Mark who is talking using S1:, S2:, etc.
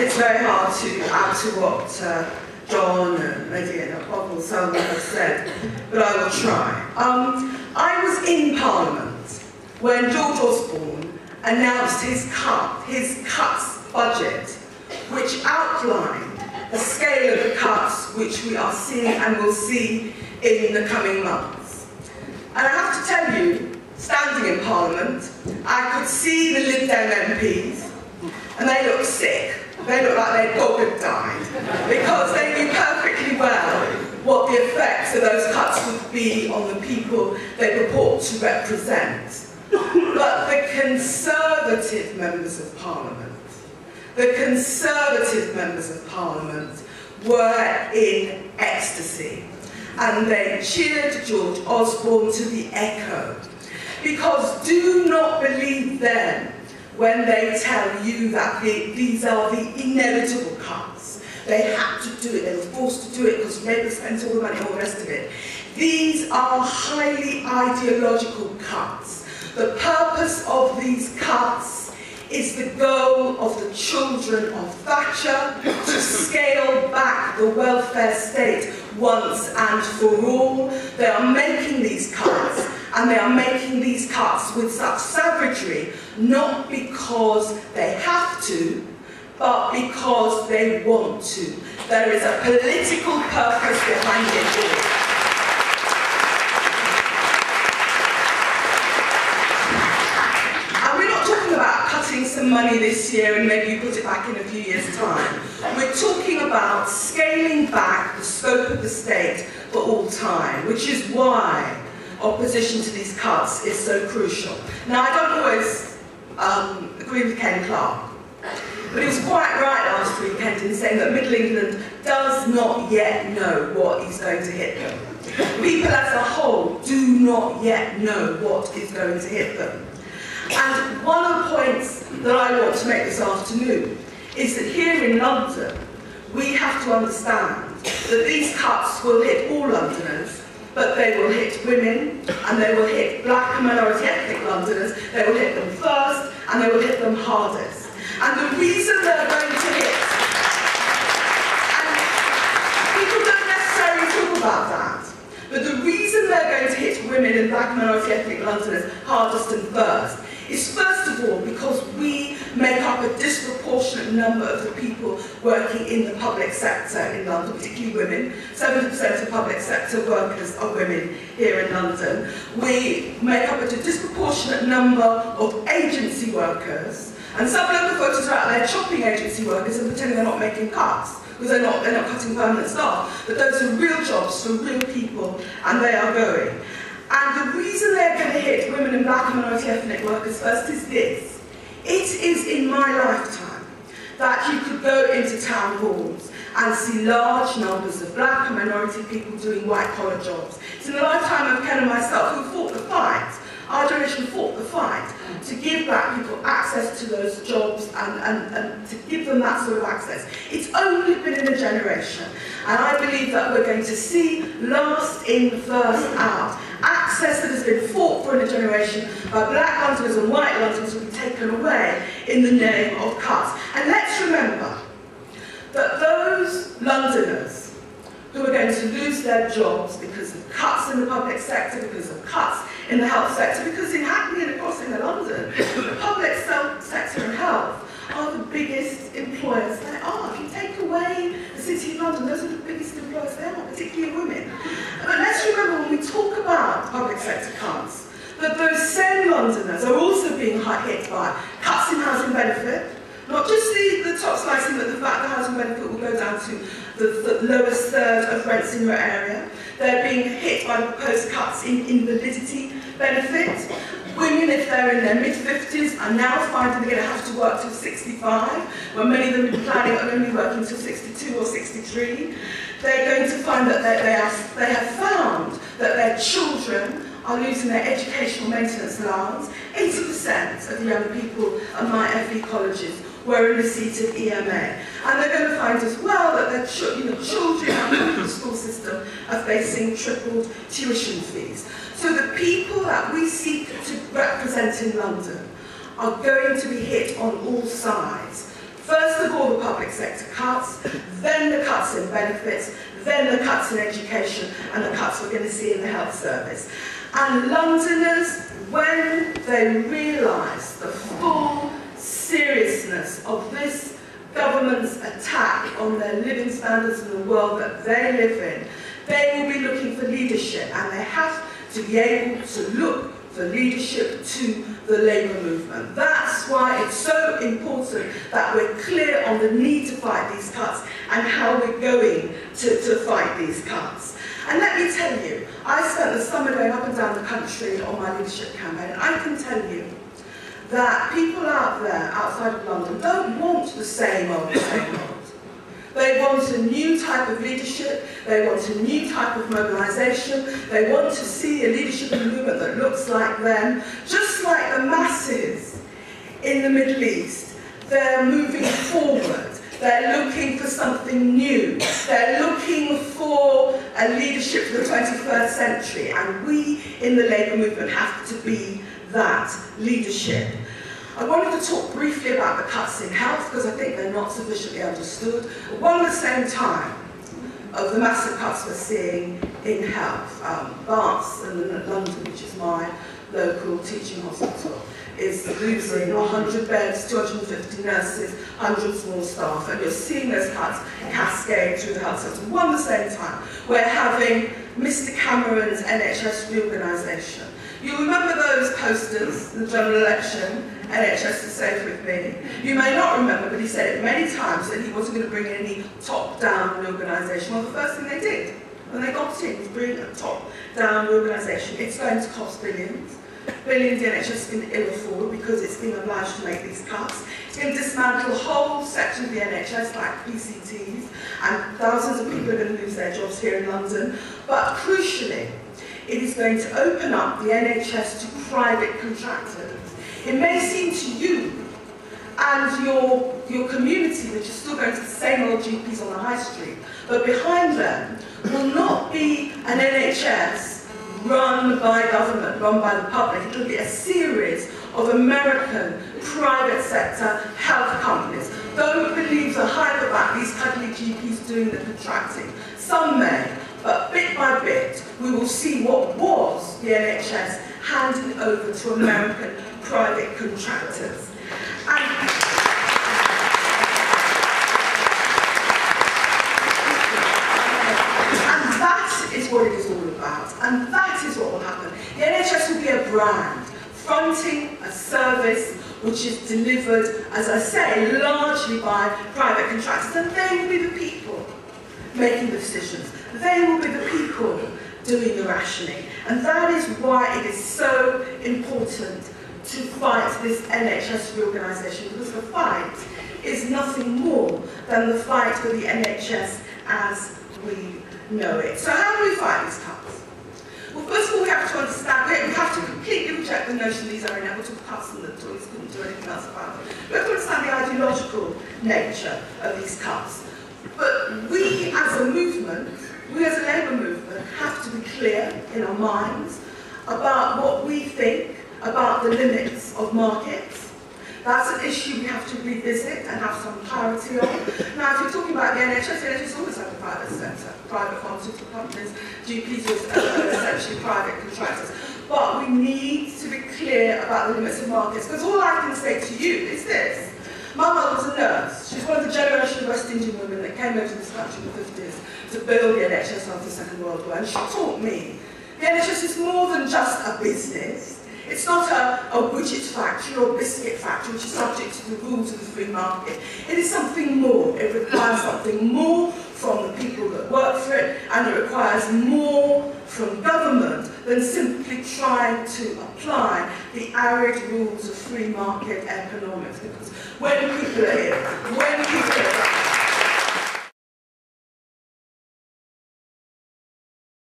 S1: it's very hard to add to what John and Lady and Bob Salman have said, but I will try. I was in Parliament when George Osborne announced his cuts budget, which outlined the scale of the cuts which we are seeing and will see in the coming months. And I have to tell you, standing in Parliament, I could see the Lib Dem MPs, and they looked sick. They looked like their dog had died, because they knew perfectly well what the effects of those cuts would be on the people they purport to represent. But the Conservative members of Parliament, were in ecstasy, and they cheered George Osborne to the echo. Because do not believe them when they tell you that these are the inevitable cuts. They had to do it, they were forced to do it because Labour spent all the money and all the rest of it. These are highly ideological cuts. The purpose of these cuts is the goal of the children of Thatcher to scale back the welfare state once and for all. They are making these cuts, and they are making these cuts with such savagery, not because they have to, but because they want to. There is a political purpose behind it all. Some money this year and maybe you put it back in a few years' time. We're talking about scaling back the scope of the state for all time, which is why opposition to these cuts is so crucial. Now, I don't always agree with Ken Clarke, but he was quite right last weekend in saying that Middle England does not yet know what is going to hit them. People as a whole do not yet know what is going to hit them. And one of the points that I want to make this afternoon is that here in London, we have to understand that these cuts will hit all Londoners, but they will hit women, and they will hit black and minority ethnic Londoners. They will hit them first, and they will hit them hardest. And the reason they're going to hit, and people don't necessarily talk about that, but the reason they're going to hit women and black and minority ethnic Londoners hardest and first is first of all because we make up a disproportionate number of the people working in the public sector in London, particularly women. 70% of public sector workers are women here in London. We make up a disproportionate number of agency workers, and some local voters are out there chopping agency workers and pretending they're not making cuts, because they're not cutting permanent staff. But those are real jobs for real people, and they are going. And the reason they're going to hit women and black and minority ethnic workers first is this. It is in my lifetime that you could go into town halls and see large numbers of black and minority people doing white-collar jobs. It's in the lifetime of Ken and myself who fought the fight. Our generation fought the fight to give black people access to those jobs and to give them that sort of access. It's only been in a generation, and I believe that we're going to see last in, first out. Access that has been fought for in a generation by black Londoners and white Londoners will be taken away in the name of cuts. And let's remember that those Londoners who are going to lose their jobs because of cuts in the public sector, because of cuts in the health sector, because in happening across in London, the public sector and health are the biggest employers there are. If you take away the City of London, those are the biggest employers there are, particularly women. But let's remember when we talk about public sector cuts, that those same Londoners are also being hit by cuts in housing benefit, not just the top slicing, but the fact that housing benefit will go down to the lowest third of rents in your area. They're being hit by the proposed cuts in invalidity benefit. Women, if they're in their mid-50s, are now finding they're going to have to work till 65, when many of them are planning on only working till 62 or 63. They're going to find that they have found that their children are losing their educational maintenance allowance. 80% of the young people at my FE colleges were in receipt of EMA. And they're going to find as well that their children in the school system are facing tripled tuition fees. So the people that we seek to represent in London are going to be hit on all sides First of all, the public sector cuts, then the cuts in benefits, then the cuts in education, and the cuts we're going to see in the health service. And Londoners, when they realise the full seriousness of this government's attack on their living standards in the world that they live in, they will be looking for leadership, and they have to be able to look for leadership to the labour movement. That's why it's so important that we're clear on the need to fight these cuts and how we're going to fight these cuts. And let me tell you, I spent the summer going up and down the country on my leadership campaign, and I can tell you that people out there, outside of London, don't want the same old. They want a new type of leadership, they want a new type of mobilisation, they want to see a leadership in the movement that looks like them. Just like the masses in the Middle East, they're moving forward. They're looking for something new. They're looking for a leadership for the 21st century, and we in the labour movement have to be that leadership. I wanted to talk briefly about the cuts in health, because I think they're not sufficiently understood. One at the same time of the massive cuts we're seeing in health. Barts in London, which is my local teaching hospital, is losing 100 beds, 250 nurses, 100 more staff, and you're seeing those cuts cascade through the health system. One at the same time, we're having Mr. Cameron's NHS reorganisation. You remember those posters in the general election, NHS is safe with me. You may not remember, but he said it many times that he wasn't going to bring any top-down reorganisation. Well, the first thing they did when they got in was bring a top-down reorganisation. It's going to cost billions. Billions the NHS is going to ill afford because it's been obliged to make these cuts. It's going to dismantle whole sections of the NHS like PCTs, and thousands of people are going to lose their jobs here in London. But crucially, it is going to open up the NHS to private contractors. It may seem to you and your community that you're still going to the same old GPs on the high street, but behind them will not be an NHS run by government, run by the public. It will be a series of American private sector health companies. Don't believe the hype about these cuddly GPs doing the contracting. Some may, but bit by bit, we will see what was the NHS handed over to American private contractors. And that is what it is all about, and that is what will happen. The NHS will be a brand, fronting a service which is delivered, as I say, largely by private contractors, and they will be the people making the decisions. They will be the people doing the rationing, and that is why it is so important to fight this NHS reorganisation, because the fight is nothing more than the fight for the NHS as we know it. So how do we fight these cuts? Well, first of all, we have to understand, we have to completely reject the notion these are inevitable cuts and that Tories couldn't do anything else about them. We have to understand the ideological nature of these cuts. But we as a movement, we as a labour movement, have to be clear in our minds about what we think about the limits of markets. That's an issue we have to revisit and have some clarity on. Now, if you're talking about the NHS always had a private sector, private pharmaceutical companies, GPs are essentially private contractors. But we need to be clear about the limits of markets, because all I can say to you is this. My mother was a nurse. She's one of the generation of West Indian women that came over to this country in the 50s to build the NHS after the Second World War, and she taught me the NHS is more than just a business. It's not a widget factory or biscuit factory which is subject to the rules of the free market. It is something more. It requires something more from the people that work for it, and it requires more from government than simply trying to apply the arid rules of free market economics. Because when people are here, when people are